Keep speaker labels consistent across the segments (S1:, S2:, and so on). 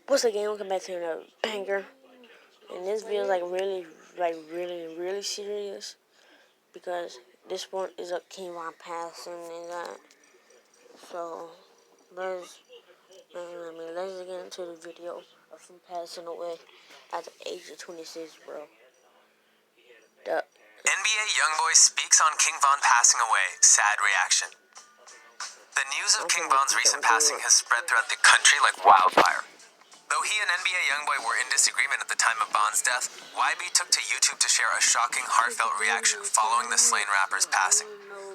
S1: What's the game? Welcome back to another banger. And this video is really serious because this one is a Kevon passing and that. So let's get into the video of him passing away at the age of 26, bro.
S2: NBA YoungBoy speaks on King Von passing away. Sad reaction. The news of King Von's recent passing has spread throughout the country like wildfire. Though he and NBA YoungBoy were in disagreement at the time of Von's death, YB took to YouTube to share a shocking, heartfelt reaction following the slain rapper's passing.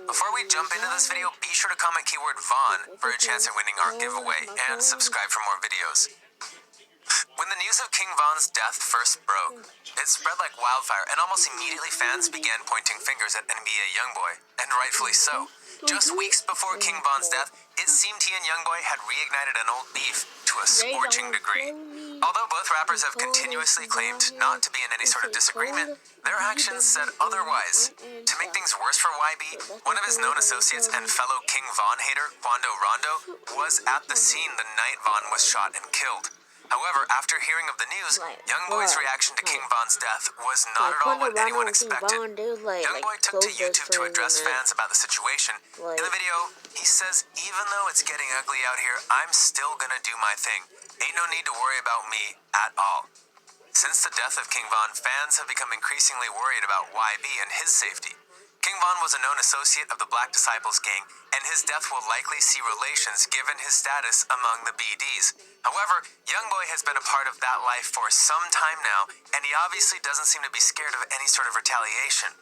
S2: Before we jump into this video, be sure to comment keyword Von for a chance at winning our giveaway, and subscribe for more videos. When the news of King Von's death first broke, it spread like wildfire, and almost immediately fans began pointing fingers at NBA YoungBoy, and rightfully so. Just weeks before King Von's death, it seemed he and YoungBoy had reignited an old beef to a scorching degree. Although both rappers have continuously claimed not to be in any sort of disagreement, their actions said otherwise. To make things worse for YB, one of his known associates and fellow King Von hater, Quando Rondo, was at the scene the night Von was shot and killed. However, after hearing of the news, YoungBoy's reaction to King Von's death was not at all what anyone expected. YoungBoy took to YouTube to address fans about the situation. In the video, he says, "Even though it's getting ugly out here, I'm still gonna do my thing. Ain't no need to worry about me at all." Since the death of King Von, fans have become increasingly worried about YB and his safety. King Von was a known associate of the Black Disciples gang, and his death will likely see relations given his status among the BDs. However, YoungBoy has been a part of that life for some time now, and he obviously doesn't seem to be scared of any sort of retaliation.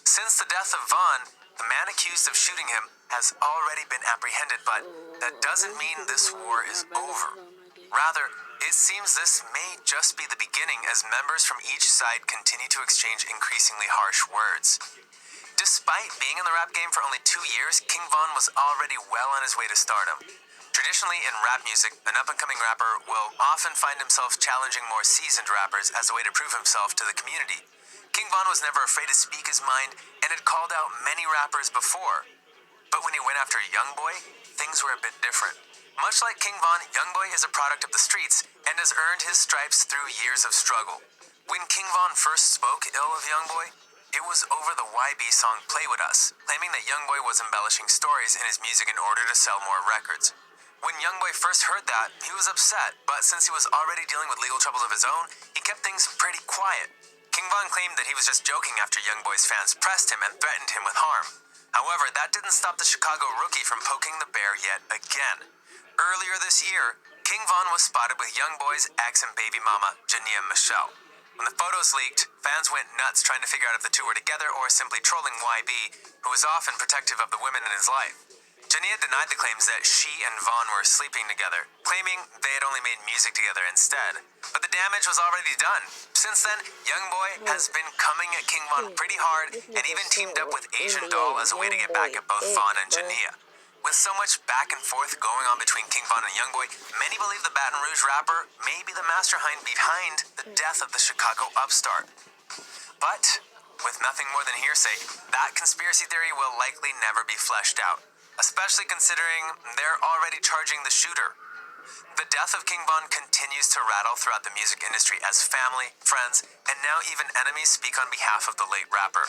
S2: Since the death of Von, the man accused of shooting him has already been apprehended, but that doesn't mean this war is over. Rather, it seems this may just be the beginning as members from each side continue to exchange increasingly harsh words. Despite being in the rap game for only 2 years, King Von was already well on his way to stardom. Traditionally, in rap music, an up-and-coming rapper will often find himself challenging more seasoned rappers as a way to prove himself to the community. King Von was never afraid to speak his mind and had called out many rappers before. But when he went after YoungBoy, things were a bit different. Much like King Von, YoungBoy is a product of the streets and has earned his stripes through years of struggle. When King Von first spoke ill of YoungBoy, it was over the YB song Play With Us, claiming that YoungBoy was embellishing stories in his music in order to sell more records. When YoungBoy first heard that, he was upset, but since he was already dealing with legal troubles of his own, he kept things pretty quiet. King Von claimed that he was just joking after YoungBoy's fans pressed him and threatened him with harm. However, that didn't stop the Chicago rookie from poking the bear yet again. Earlier this year, King Von was spotted with YoungBoy's ex and baby mama, Jania Michelle. When the photos leaked, fans went nuts trying to figure out if the two were together or simply trolling YB, who was often protective of the women in his life. Jania denied the claims that she and Von were sleeping together, claiming they had only made music together instead. But the damage was already done. Since then, YoungBoy has been coming at King Von pretty hard and even teamed up with Asian Doll as a way to get back at both Von and Jania. With so much back and forth going on between King Von and YoungBoy, many believe the Baton Rouge rapper may be the mastermind behind the death of the Chicago upstart. But, with nothing more than hearsay, that conspiracy theory will likely never be fleshed out, especially considering they're already charging the shooter. The death of King Von continues to rattle throughout the music industry as family, friends, and now even enemies speak on behalf of the late rapper.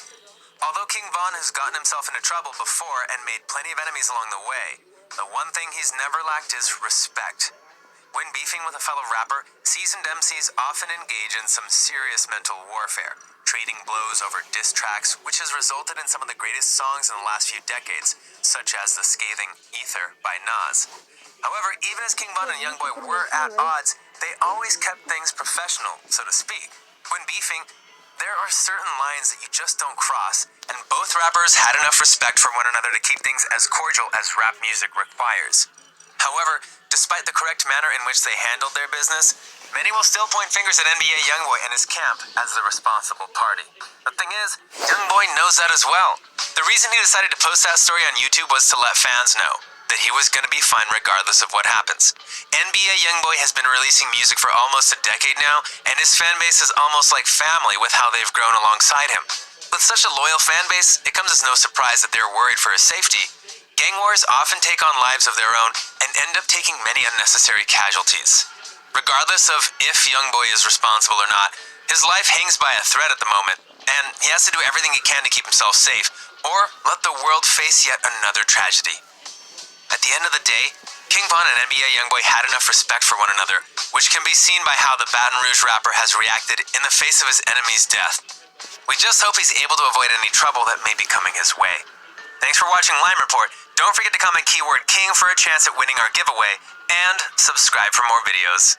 S2: Although King Von has gotten himself into trouble before and made plenty of enemies along the way, the one thing he's never lacked is respect. When beefing with a fellow rapper, seasoned MCs often engage in some serious mental warfare, trading blows over diss tracks, which has resulted in some of the greatest songs in the last few decades, such as the scathing Ether by Nas. However, even as King Von and YoungBoy were at odds, they always kept things professional, so to speak. When beefing, there are certain lines that you just don't cross, and both rappers had enough respect for one another to keep things as cordial as rap music requires. However, despite the correct manner in which they handled their business, many will still point fingers at NBA YoungBoy and his camp as the responsible party. The thing is, YoungBoy knows that as well. The reason he decided to post that story on YouTube was to let fans know that he was going to be fine regardless of what happens. NBA YoungBoy has been releasing music for almost a decade now, and his fan base is almost like family with how they've grown alongside him. With such a loyal fan base, it comes as no surprise that they're worried for his safety. Gang wars often take on lives of their own and end up taking many unnecessary casualties. Regardless of if Youngboy is responsible or not, his life hangs by a thread at the moment, and he has to do everything he can to keep himself safe, or let the world face yet another tragedy. At the end of the day, King Von and NBA Youngboy had enough respect for one another, which can be seen by how the Baton Rouge rapper has reacted in the face of his enemy's death. We just hope he's able to avoid any trouble that may be coming his way. Thanks for watching Lime Report. Don't forget to comment keyword King for a chance at winning our giveaway, and subscribe for more videos.